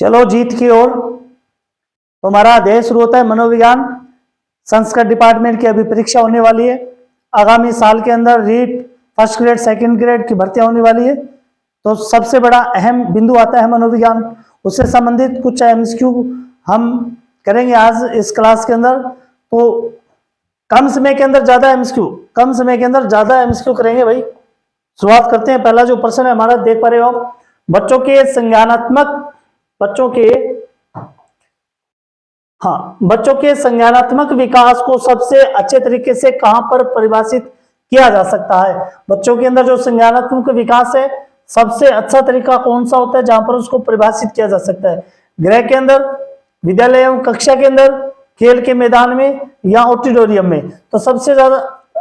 चलो जीत की ओर। तो हमारा अध्याय शुरू होता है मनोविज्ञान। संस्कृत डिपार्टमेंट की अभी परीक्षा होने वाली है। आगामी साल के अंदर REET first grade second grade की भर्तियां होने वाली है। तो सबसे बड़ा अहम बिंदु आता है मनोविज्ञान, उससे संबंधित कुछ एमसीक्यू हम करेंगे आज इस क्लास के अंदर। तो कम समय के अंदर ज्यादा एमसीक्यू करेंगे भाई। शुरुआत करते हैं। पहला जो प्रश्न है हमारा, देख पा रहे हो आप, बच्चों के संज्ञानात्मक विकास को सबसे अच्छे तरीके से कहां पर परिभाषित किया जा सकता है। बच्चों के अंदर जो संज्ञानात्मक विकास है, सबसे अच्छा तरीका कौन सा होता है जहां पर उसको परिभाषित किया जा सकता है? गृह के अंदर, विद्यालय एवं कक्षा के अंदर, खेल के मैदान में या ऑडिटोरियम में? तो सबसे ज्यादा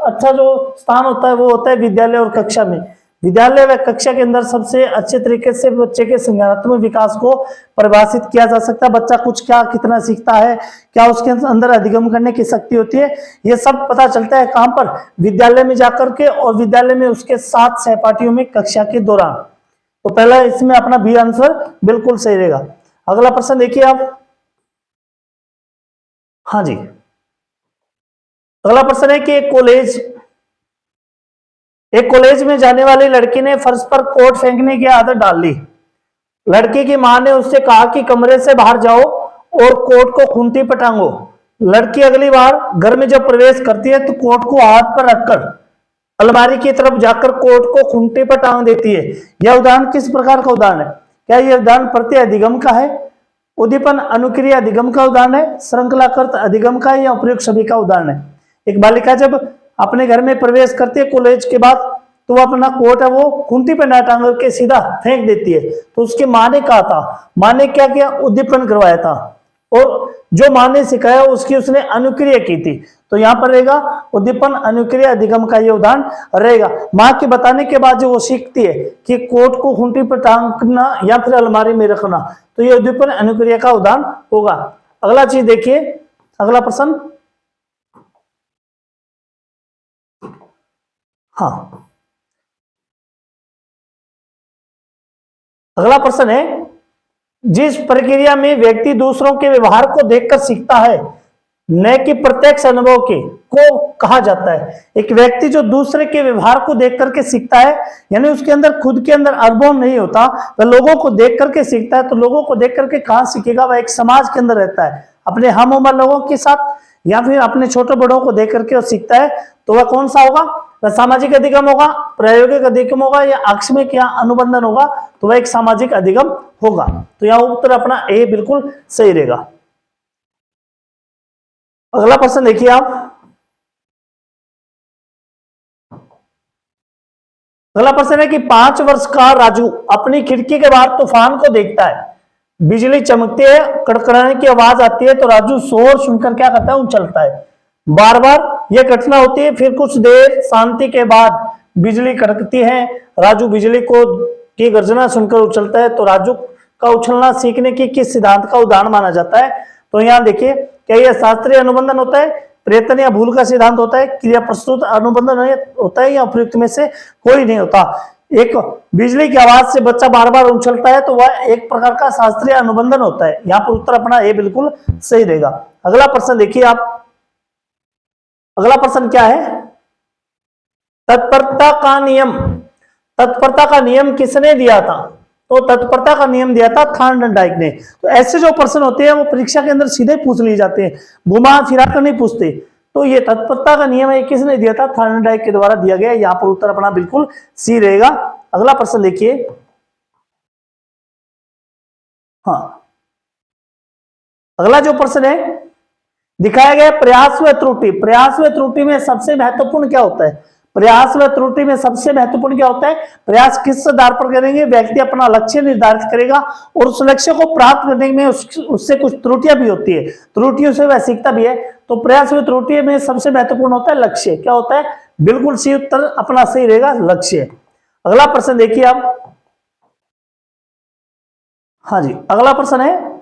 अच्छा जो स्थान होता है वो होता है विद्यालय और कक्षा में। विद्यालय व कक्षा के अंदर सबसे अच्छे तरीके से बच्चे के संज्ञानात्मक विकास को परिभाषित किया जा सकता है। बच्चा कुछ क्या कितना सीखता है, क्या उसके अंदर अधिगम करने की शक्ति होती है, ये सब पता चलता है कहां पर? विद्यालय में जाकर के, और विद्यालय में उसके साथ सहपाठियों में कक्षा के दौरान। तो पहला इसमें अपना बी आंसर बिल्कुल सही रहेगा। अगला प्रश्न देखिए आप। हाँ जी, अगला प्रश्न है कि एक कॉलेज में जाने वाली लड़की ने फर्श पर कोट फेंकने की आदत डाल ली। लड़की की मां ने उससे कहा कि कमरे से बाहर जाओ और कोट को खूंटी पर टांगो। लड़की अगली बार घर में जब प्रवेश करती है तो कोट को हाथ पर रखकर अलमारी की तरफ जाकर कोट को खूंटी पर टांग देती है। यह उदाहरण किस प्रकार का उदाहरण है? क्या यह उदाहरण प्रत्यय अधिगम का है, उद्दीपन अनुक्रिया अधिगम का उदाहरण है, श्रृंखलाकृत अधिगम का है, या उपयुक्त सभी का उदाहरण है? एक बालिका जब अपने घर में प्रवेश करती है कॉलेज के बाद, तो वो अपना कोट है वो खूंटी पे ना टांग के सीधा फेंक देती है। तो उसकी मां ने कहा था, मां ने क्या किया? उद्दीपन करवाया था, और जो मां ने सिखाया उसकी उसने अनुक्रिया की थी। तो यहाँ पर रहेगा उद्दीपन अनुक्रिया अधिगम का ये उदाहरण रहेगा। मां के बताने के बाद जो वो सीखती है कि कोट को खूंटी पर टांगना या फिर अलमारी में रखना, तो ये उद्दीपन अनुक्रिया का उदाहरण होगा। अगला चीज देखिए, अगला प्रश्न। हाँ, अगला प्रश्न है, जिस प्रक्रिया में व्यक्ति दूसरों के व्यवहार को देखकर सीखता है न कि प्रत्यक्ष अनुभव के, को कहा जाता है? एक व्यक्ति जो दूसरे के व्यवहार को देख करके सीखता है, यानी उसके अंदर खुद के अंदर अनुभव नहीं होता, वह लोगों को देख करके सीखता है। तो लोगों को देख करके कहां सीखेगा? वह एक समाज के अंदर रहता है, अपने हम उम्र लोगों के साथ या फिर अपने छोटे बड़ों को देख करके वो सीखता है। तो वह कौन सा होगा? वह सामाजिक अधिगम होगा, प्रायोगिक अधिगम होगा, या आकस्मिक या अनुबंधन होगा? तो वह एक सामाजिक अधिगम होगा। तो यहाँ उत्तर अपना ए बिल्कुल सही रहेगा। अगला प्रश्न देखिए आप। अगला प्रश्न है कि 5 वर्ष का राजू अपनी खिड़की के बाहर तूफान को देखता है। बिजली चमकती है, कड़कड़ाने की आवाज आती है, तो राजू शोर सुनकर क्या करता है? उछलता है। बार बार यह घटना होती है, फिर कुछ देर शांति के बाद बिजली कड़कती है। राजू बिजली की गर्जना सुनकर उछलता है। तो राजू का उछलना सीखने की किस सिद्धांत का उदाहरण माना जाता है? तो यहाँ देखिए, क्या यह शास्त्रीय अनुबंधन होता है, प्रयत्न या भूल का सिद्धांत होता है, क्रिया प्रस्तुत अनुबंधन होता है, या उपयुक्त में से कोई नहीं होता? एक बिजली की आवाज से बच्चा बार बार उछलता है, तो वह एक प्रकार का शास्त्रीय अनुबंधन होता है। यहाँ पर उत्तर अपना ए बिल्कुल सही रहेगा। अगला प्रश्न देखिए आप। अगला प्रश्न क्या है? तत्परता का नियम किसने दिया था? तो तत्परता का नियम दिया था थार्नडाइक ने। तो ऐसे जो प्रश्न होते हैं वो परीक्षा के अंदर सीधे पूछ लिए जाते हैं, घुमा फिरा कर नहीं पूछते। तो ये तत्परता का नियम है, किसने दिया था? थार्नडाइक के द्वारा दिया गया। यहाँ पर उत्तर अपना बिल्कुल सी रहेगा। अगला प्रश्न देखिए। हाँ, अगला जो प्रश्न है, दिखाया गया प्रयास व त्रुटि। प्रयास व त्रुटि में सबसे महत्वपूर्ण क्या होता है? प्रयास व त्रुटि में सबसे महत्वपूर्ण क्या होता है? प्रयास किस आधार पर करेंगे? व्यक्ति अपना लक्ष्य निर्धारित करेगा और उस लक्ष्य को प्राप्त करने में उससे कुछ त्रुटियां भी होती है, त्रुटियों से वह सीखता भी है। तो प्रयास व त्रुटि में सबसे महत्वपूर्ण होता है लक्ष्य। क्या होता है? बिल्कुल सी उत्तर अपना सही रहेगा, लक्ष्य। अगला प्रश्न देखिए आप। हाँ जी, अगला प्रश्न है,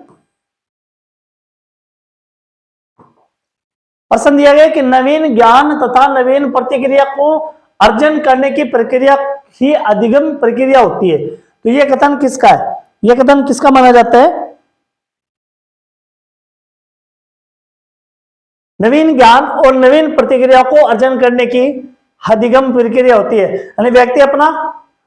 प्रश्न दिया गया कि नवीन ज्ञान तथा नवीन प्रतिक्रिया को अर्जन करने की प्रक्रिया ही अधिगम प्रक्रिया होती है। तो यह कथन किसका है? यह कथन किसका माना जाता है? नवीन ज्ञान और नवीन प्रतिक्रिया को अर्जन करने की अधिगम प्रक्रिया होती है। यानी व्यक्ति अपना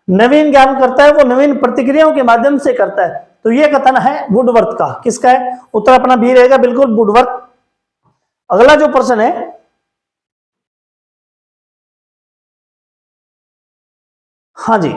नवीन ज्ञान करता है, वो नवीन प्रतिक्रियाओं के माध्यम से करता है। तो ये कथन है वुडवर्थ का। किसका है? उत्तर अपना बी रहेगा, बिल्कुल वुडवर्थ। अगला जो प्रश्न है, हाँ जी,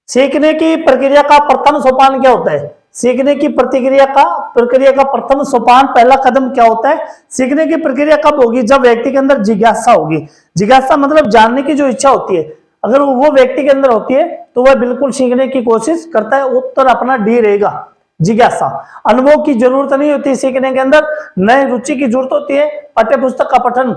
सीखने की प्रक्रिया का प्रथम सोपान क्या होता है? सीखने की प्रक्रिया का प्रथम सोपान, पहला कदम क्या होता है? सीखने की प्रक्रिया कब होगी? जब व्यक्ति के अंदर जिज्ञासा होगी। जिज्ञासा मतलब जानने की जो इच्छा होती है, अगर वो व्यक्ति के अंदर होती है तो वह बिल्कुल सीखने की कोशिश करता है। उत्तर अपना डी रहेगा, जिज्ञासा। अनुभव की जरूरत नहीं होती सीखने के अंदर, नए रुचि की जरूरत होती है। पाठ्य पुस्तक का पठन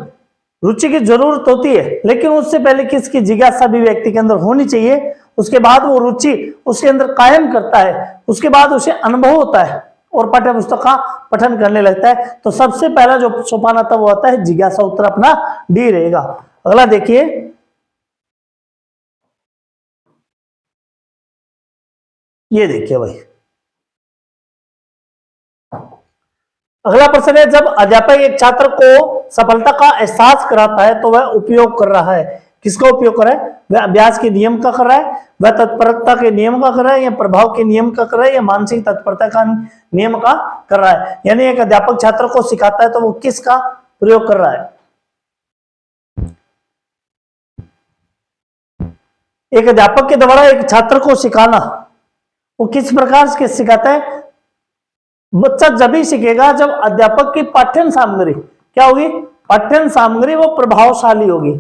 रुचि की जरूरत होती है, लेकिन उससे पहले किसकी? जिज्ञासा भी व्यक्ति के अंदर होनी चाहिए। उसके बाद वो रुचि उसके अंदर कायम करता है, उसके बाद उसे अनुभव होता है और पाठ्य पुस्तक का पठन करने लगता है। तो सबसे पहला जो सोपान आता है वो आता है जिज्ञासा। उत्तर अपना डी रहेगा। अगला देखिए, ये देखिए भाई, अगला प्रश्न है, जब अध्यापक एक छात्र को सफलता का एहसास कराता है तो वह उपयोग कर रहा है। किसका उपयोग कर रहा है? वह अभ्यास के नियम का कर रहा है, वह तत्परता के नियम का कर रहा है, या प्रभाव के नियम का कर रहा है, या मानसिक तत्परता का नियम का कर रहा है। यानी एक अध्यापक छात्र को सिखाता है तो वो किसका प्रयोग कर रहा है? एक अध्यापक के द्वारा एक छात्र को सिखाना, वो किस प्रकार से सिखाता है? बच्चा जब ही सीखेगा जब अध्यापक की पाठ्यन सामग्री क्या होगी? पाठ्यन सामग्री वो प्रभावशाली होगी।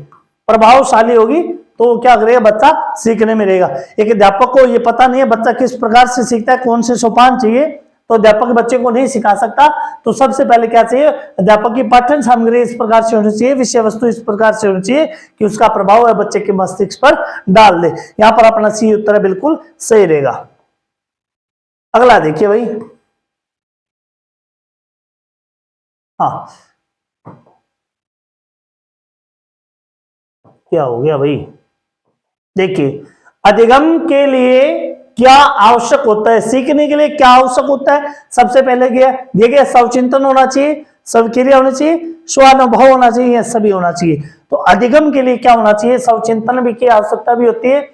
प्रभावशाली होगी तो क्या करेगा? बच्चा सीखने में रहेगा। एक अध्यापक को ये पता नहीं है बच्चा किस प्रकार से सीखता है, कौन से सोपान चाहिए, तो अध्यापक बच्चे को नहीं सिखा सकता। तो सबसे पहले क्या चाहिए? अध्यापक की पाठ्यन सामग्री इस प्रकार से होनी चाहिए, विषय वस्तु इस प्रकार से होनी चाहिए कि उसका प्रभाव है बच्चे के मस्तिष्क पर डाल दे। यहां पर अपना सी उत्तर बिल्कुल सही रहेगा। अगला देखिए भाई, हाँ, क्या हो गया भाई? देखिए, अधिगम के लिए क्या आवश्यक होता है? सीखने के लिए क्या आवश्यक होता है? सबसे पहले क्या दिया गया? स्वचिंतन होना चाहिए, स्वक्रिया होनी चाहिए, स्वानुभव होना चाहिए, या सभी होना चाहिए। तो अधिगम के लिए क्या होना चाहिए? स्वचिंतन भी की आवश्यकता भी होती है,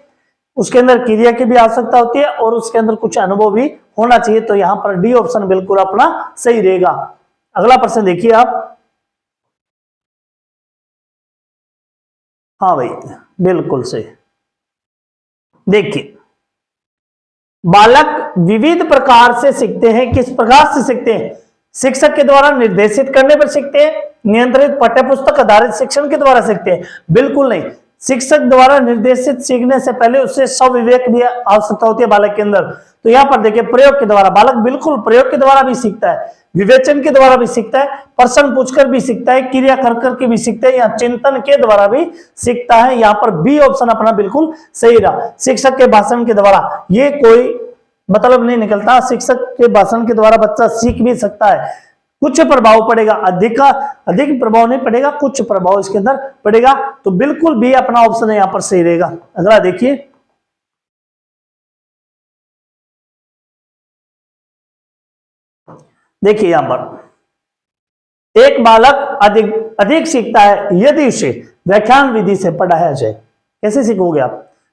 उसके अंदर क्रिया की भी आवश्यकता होती है, और उसके अंदर कुछ अनुभव भी होना चाहिए। तो यहां पर डी ऑप्शन बिल्कुल अपना सही रहेगा। अगला प्रश्न देखिए आप। हाँ भाई, बिल्कुल सही। देखिए, बालक विविध प्रकार से सीखते हैं। किस प्रकार से सीखते हैं? शिक्षक के द्वारा निर्देशित करने पर सीखते हैं, नियंत्रित पाठ्यपुस्तक आधारित शिक्षण के द्वारा सीखते हैं? बिल्कुल नहीं। शिक्षक द्वारा निर्देशित सीखने से पहले उससे स्वविवेक भी आवश्यकता होती है बालक के अंदर। तो यहां पर देखिए, प्रयोग के द्वारा बालक बिल्कुल प्रयोग के द्वारा भी सीखता है, विवेचन के द्वारा भी सीखता है, प्रश्न पूछकर भी सीखता है, क्रिया कर करके भी सीखता है, या चिंतन के द्वारा भी सीखता है। यहाँ पर बी ऑप्शन अपना बिल्कुल सही रहा, शिक्षक के भाषण के द्वारा। ये कोई मतलब नहीं निकलता, शिक्षक के भाषण के द्वारा बच्चा सीख भी सकता है। कुछ प्रभाव पड़ेगा, अधिक प्रभाव नहीं पड़ेगा, कुछ प्रभाव इसके अंदर पड़ेगा। तो बिल्कुल भी अपना ऑप्शन यहाँ पर सही रहेगा। अगला देखिए, देखिए यहां पर एक बालक अधिक अधिक सीखता है यदि उसे व्याख्यान विधि से पढ़ाया जाए। कैसे सीखोगे आप?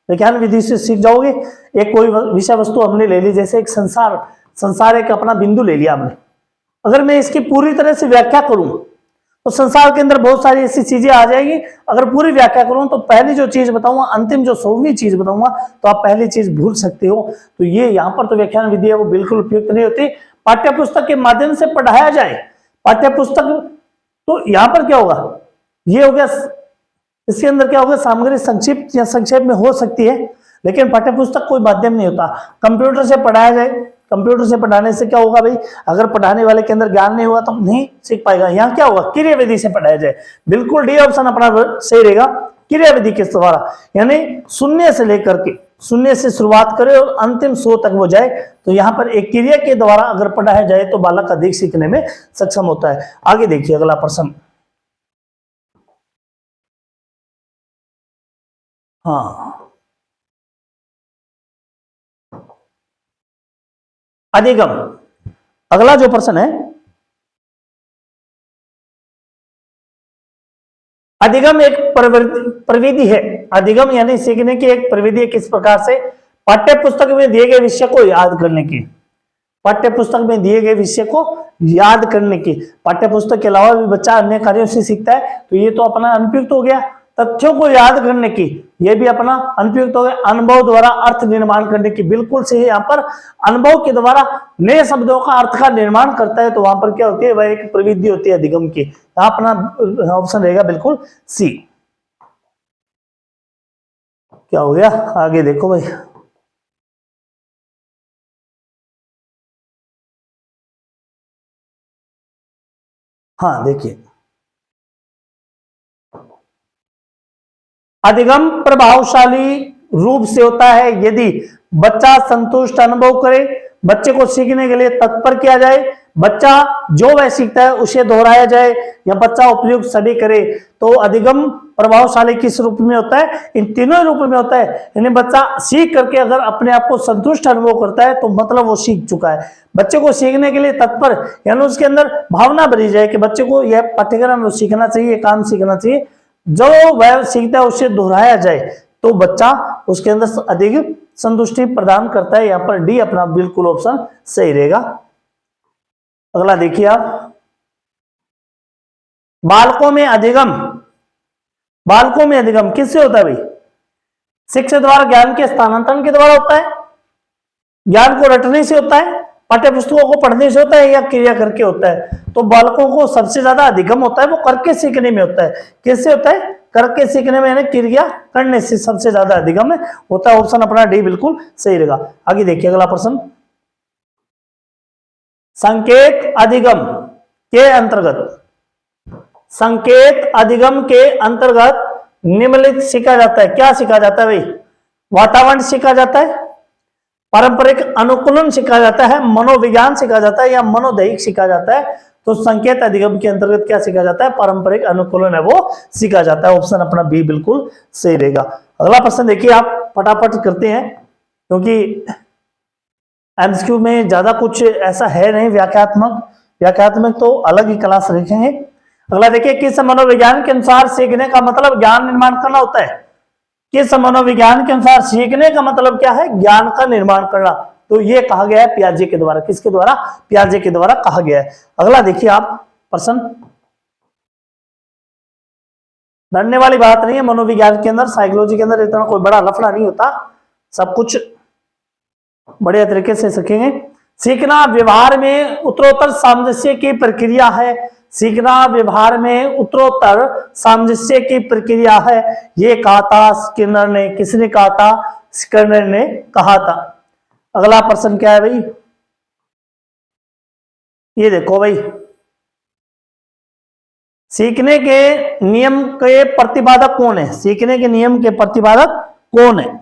व्याख्यान विधि से सीख जाओगे। एक कोई विषय वस्तु हमने ले ली, जैसे एक संसार एक अपना बिंदु ले लिया हमने। अगर मैं इसकी पूरी तरह से व्याख्या करूं तो संसार के अंदर बहुत सारी ऐसी चीजें आ जाएगी। अगर पूरी व्याख्या करूं तो पहली जो चीज बताऊंगा, अंतिम जो 100वीं चीज बताऊंगा, तो आप पहली चीज भूल सकते हो। तो ये यहाँ पर तो व्याख्यान विधि है वो बिल्कुल उपयुक्त नहीं होती। पाठ्य पुस्तक के माध्यम से पढ़ाया जाए, पाठ्य पुस्तक, तो यहाँ पर क्या होगा? ये हो गया, इसके अंदर क्या होगा? सामग्री संक्षिप्त या संक्षेप में हो सकती है, लेकिन पाठ्य पुस्तक कोई माध्यम नहीं होता। कंप्यूटर से पढ़ाया जाए, कंप्यूटर से पढ़ाने से क्या होगा भाई? अगर पढ़ाने वाले के अंदर ज्ञान नहीं हुआ तो नहीं सीख पाएगा। यहाँ क्या होगा? क्रियाविधि से पढ़ाया जाए। बिल्कुल डी ऑप्शन अपना सही रहेगा, क्रियाविधि के द्वारा। यानी शून्य से लेकर के, शून्य से शुरुआत करे और अंतिम 100 तक वो जाए। तो यहाँ पर एक क्रिया के द्वारा अगर पढ़ाया जाए तो बालक अधिक सीखने में सक्षम होता है। आगे देखिए अगला प्रश्न। हाँ, अधिगम। अगला जो प्रश्न है, अधिगम एक प्रविधि है। अधिगम यानी सीखने की एक प्रविधि है। किस प्रकार से? पाठ्य पुस्तक में दिए गए विषय को याद करने की, पाठ्य पुस्तक में दिए गए विषय को याद करने की। पाठ्य पुस्तक के अलावा भी बच्चा अन्य कार्यों से सीखता है, तो ये तो अपना अनुपयुक्त हो गया। तथ्यों को याद करने की, ये भी अपना अनुपयुक्त हो गया। अनुभव द्वारा अर्थ निर्माण करने की, बिल्कुल सही है। यहाँ पर अनुभव के द्वारा नए शब्दों का अर्थ का निर्माण करता है, तो वहां पर क्या होती है? वह एक प्रविधि होती है अधिगम की। यहाँ अपना ऑप्शन रहेगा बिल्कुल सी। क्या हो गया? आगे देखो भाई। हाँ देखिए, अधिगम प्रभावशाली रूप से होता है यदि बच्चा संतुष्ट अनुभव करे, बच्चे को सीखने के लिए तत्पर किया जाए, बच्चा जो वह सीखता है उसे दोहराया जाए, या बच्चा उपयुक्त सभी करे। तो अधिगम प्रभावशाली किस रूप में होता है? इन तीनों रूप में होता है। यानी बच्चा सीख करके अगर अपने आप को संतुष्ट अनुभव करता है तो मतलब वो सीख चुका है। बच्चे को सीखने के लिए तत्पर, यानी उसके अंदर भावना भरी जाए कि बच्चे को यह पाठ्यक्रम सीखना चाहिए, काम सीखना चाहिए, जो वह सीखता है उसे दोहराया जाए, तो बच्चा उसके अंदर अधिक संतुष्टि प्रदान करता है। यहाँ पर डी अपना बिल्कुल ऑप्शन सही रहेगा। अगला देखिए आप, बालकों में अधिगम, बालकों में अधिगम किससे होता है भाई? शिक्षा द्वारा ज्ञान के स्थानांतरण के द्वारा होता है, ज्ञान को रटने से होता है, पाठ्य पुस्तकों को पढ़ने से होता है, या क्रिया करके होता है? तो बालकों को सबसे ज्यादा अधिगम होता है वो करके सीखने में होता है। किससे होता है? करके सीखने में, यानी क्रिया करने से सबसे ज्यादा अधिगम होता है। ऑप्शन अपना डी बिल्कुल सही रहेगा। आगे देखिए अगला प्रश्न, संकेत अधिगम के अंतर्गत, संकेत अधिगम के अंतर्गत निम्नलिखित सीखा जाता है। क्या सीखा जाता है भाई? वातावरण सीखा जाता है, पारंपरिक अनुकूलन सीखा जाता है, मनोविज्ञान सीखा जाता है, या मनोदैहिक सीखा जाता है? तो संकेत अधिगम के अंतर्गत क्या सीखा जाता है? पारंपरिक अनुकूलन है वो सीखा जाता है। ऑप्शन अपना बी बिल्कुल सही रहेगा। अगला प्रश्न देखिए आप, फटाफट करते हैं क्योंकि एमसीक्यू में ज्यादा कुछ ऐसा है नहीं। व्याख्यात्मक तो अलग ही क्लास रखेंगे। अगला देखिए, किस मनोविज्ञान के अनुसार सीखने का मतलब ज्ञान निर्माण करना होता है? किस मनोविज्ञान के अनुसार सीखने का मतलब क्या है? ज्ञान का निर्माण करना। तो ये कहा गया है पियाजे के द्वारा। किसके द्वारा? पियाजे के द्वारा कहा गया है। अगला देखिए आप प्रश्न, डरने वाली बात नहीं है मनोविज्ञान के अंदर, साइकोलॉजी के अंदर इतना कोई बड़ा लफड़ा नहीं होता, सब कुछ बढ़िया तरीके से सीखेंगे। सीखना व्यवहार में उत्तरोत्तर सामंजस्य की प्रक्रिया है। सीखना व्यवहार में उत्तरोत्तर सामंजस्य की प्रक्रिया है, ये कहा था स्किनर ने। किसने कहा था? स्किनर ने कहा था। अगला प्रश्न क्या है भाई? ये देखो भाई, सीखने के नियम के प्रतिपादक कौन है? सीखने के नियम के प्रतिपादक कौन है?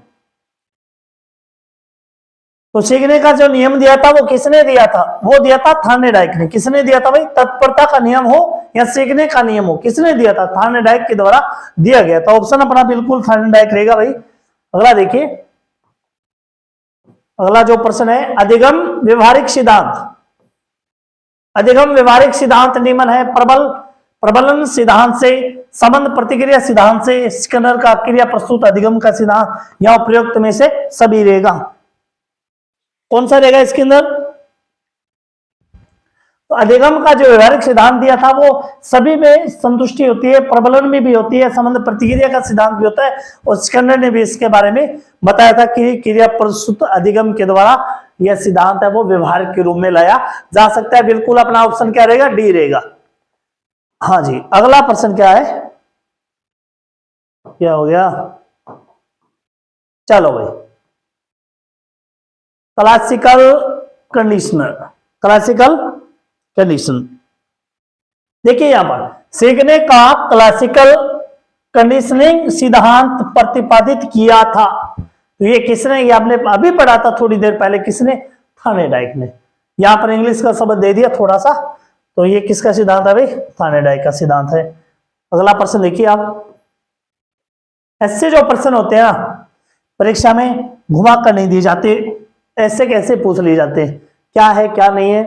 तो सीखने का जो नियम दिया था वो किसने दिया था? वो दिया था थार्नेडाइक ने। किसने दिया था भाई? तत्परता का नियम हो या सीखने का नियम हो, किसने दिया था? थार्नेडाइक के द्वारा दिया गया। तो ऑप्शन अपना बिल्कुल थार्नेडाइक रहेगा भाई। अगला देखिए, अगला जो प्रश्न है, अधिगम व्यवहारिक सिद्धांत। अधिगम व्यवहारिक सिद्धांत निम्न है, प्रबलन सिद्धांत से, संबंध प्रतिक्रिया सिद्धांत से, स्किनर का क्रिया प्रस्तुत अधिगम का सिद्धांत, या उपयुक्त में से सभी रहेगा। कौन सा रहेगा इसके अंदर? तो अधिगम का जो व्यवहारिक सिद्धांत दिया था वो सभी में संतुष्टि होती है, प्रबलन में भी होती है, संबंध प्रतिक्रिया का सिद्धांत भी होता है। और स्किनर ने भी इसके बारे में बताया था कि क्रिया प्रस्तुत अधिगम के द्वारा यह सिद्धांत है वो व्यवहार के रूप में लाया जा सकता है। बिल्कुल अपना ऑप्शन क्या रहेगा? डी रहेगा। हाँ जी, अगला प्रश्न क्या है? क्या हो गया? चलो भाई, क्लासिकल कंडीशनर, क्लासिकल कंडीशन। देखिए यहां पर सीखने का क्लासिकल कंडीशनिंग सिद्धांत प्रतिपादित किया था। तो ये किसने? ये आपने अभी पढ़ा था थोड़ी देर पहले। किसने? थार्नेडाइक ने। यहां पर इंग्लिश का शब्द दे दिया थोड़ा सा। तो ये किसका सिद्धांत है भाई? थार्नेडाइक का सिद्धांत है। अगला प्रश्न देखिए आप, ऐसे जो प्रश्न होते हैं ना परीक्षा में घुमा कर नहीं दिए जाते, ऐसे कैसे पूछ लिए जाते हैं, क्या है क्या नहीं है।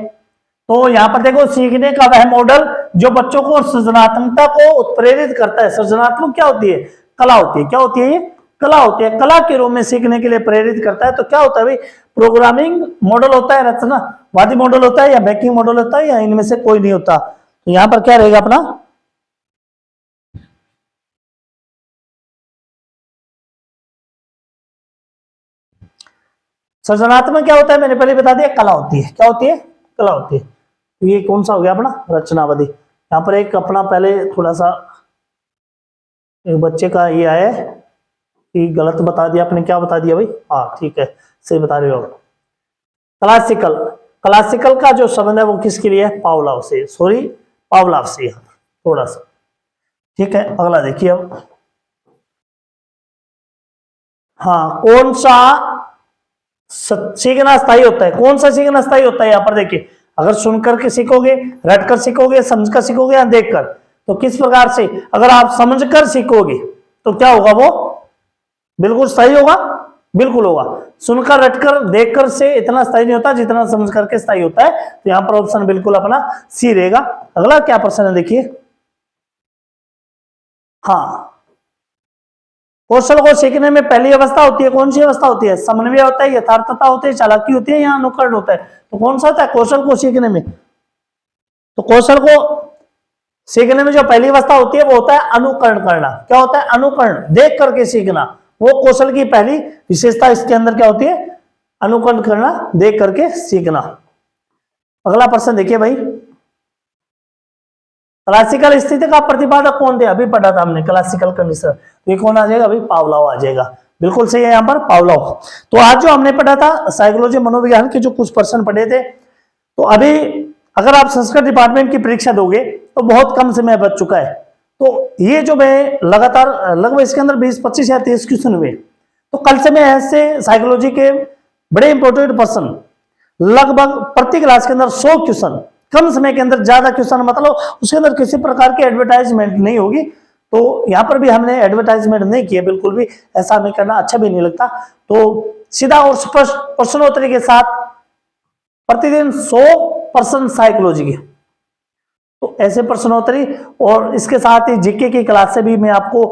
तो यहां पर देखो, सीखने का वह मॉडल जो बच्चों को सृजनात्मकता को उत्प्रेरित करता है। सृजनात्मक क्या होती है? कला होती है। क्या होती है? ये कला होती है। कला के रूप में सीखने के लिए प्रेरित करता है। तो क्या होता है भाई? प्रोग्रामिंग मॉडल होता है, रचनावादी मॉडल होता है, या बैकिंग मॉडल होता है, या इनमें से कोई नहीं होता। तो यहां पर क्या रहेगा अपना? सृजनात्मक क्या होता है? मैंने पहले बता दिया, कला होती है। क्या होती है? कला होती है। तो ये कौन सा हो गया अपना? रचनावादी। यहाँ पर एक अपना पहले थोड़ा सा एक बच्चे का ये आया है कि गलत बता दिया आपने। क्या बता दिया भाई? हाँ ठीक है, सही बता रहे हो। क्लासिकल, क्लासिकल का जो शब्द है वो किसके लिए है? पावलोव से, सॉरी पावलोव से। थोड़ा सा ठीक है। अगला देखिए अब, हाँ कौन सा सीखना स्थायी होता है? कौन सा सीखना स्थायी होता है? यहाँ पर देखिए, अगर सुनकर के सीखोगे, रट कर सीखोगे, समझ कर सीखोगे, या देख कर, तो किस प्रकार से? अगर आप समझ कर सीखोगे तो क्या होगा? वो बिल्कुल स्थायी होगा, बिल्कुल होगा। सुनकर, रटकर, देखकर से इतना स्थायी नहीं होता जितना समझ करके स्थायी होता है। तो यहां पर ऑप्शन बिल्कुल अपना सी रहेगा। अगला क्या प्रश्न है देखिए, हाँ कौशल को सीखने में पहली अवस्था होती है, कौन सी अवस्था होती है? समन्वय होता है, यथार्थता होती है, चालाकी होती है, या अनुकरण होता है? तो कौन सा होता है कौशल को सीखने में? तो कौशल को सीखने में जो पहली अवस्था होती है वो होता है अनुकरण करना। क्या होता है? अनुकरण, देख करके सीखना। वो कौशल की पहली विशेषता इसके अंदर क्या होती है? अनुकरण करना, देख करके सीखना। अगला प्रश्न देखिए भाई, क्लासिकल स्थिति का प्रतिपादक कौन थे? अभी पढ़ा था हमने क्लासिकल कंडीशन। ये कौन आ जाएगा भाई? पावलोव आ जाएगा। बिल्कुल सही है यहाँ पर, पावलोव। तो आज जो हमने पढ़ा था साइकोलॉजी मनोविज्ञान के जो कुछ प्रश्न पढ़े थे, तो अभी अगर आप संस्कृत डिपार्टमेंट की परीक्षा दोगे तो बहुत कम समय बच चुका है। तो ये जो मैं लगातार लगभग इसके अंदर 20-25 या 30 क्वेश्चन हुए। तो कल से मैं ऐसे साइकोलॉजी के बड़े इंपॉर्टेंट प्रश्न लगभग प्रति क्लास के अंदर 100 क्वेश्चन, कम समय के अंदर ज्यादा क्वेश्चन, मतलब उसके अंदर किसी प्रकार की एडवर्टाइजमेंट नहीं होगी। तो यहाँ पर भी हमने एडवर्टाइजमेंट नहीं किया, बिल्कुल भी ऐसा हमें करना अच्छा भी नहीं लगता। तो सीधा और स्पष्ट प्रश्नोत्तरी के साथ प्रतिदिन 100% साइकोलॉजी के, तो ऐसे प्रश्नोत्तरी, और इसके साथ ही जीके की क्लास से भी मैं आपको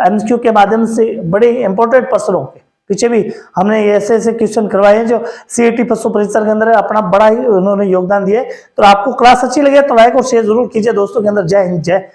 एमसीक्यू के माध्यम से बड़े इंपॉर्टेंट प्रश्नों के पीछे भी हमने ऐसे ऐसे क्वेश्चन करवाए हैं जो सीईटी पशु परीक्षा के अंदर अपना बड़ा ही उन्होंने योगदान दिया है। तो आपको क्लास अच्छी लगे तो लाइक और शेयर जरूर कीजिए दोस्तों के अंदर। जय हिंद, जय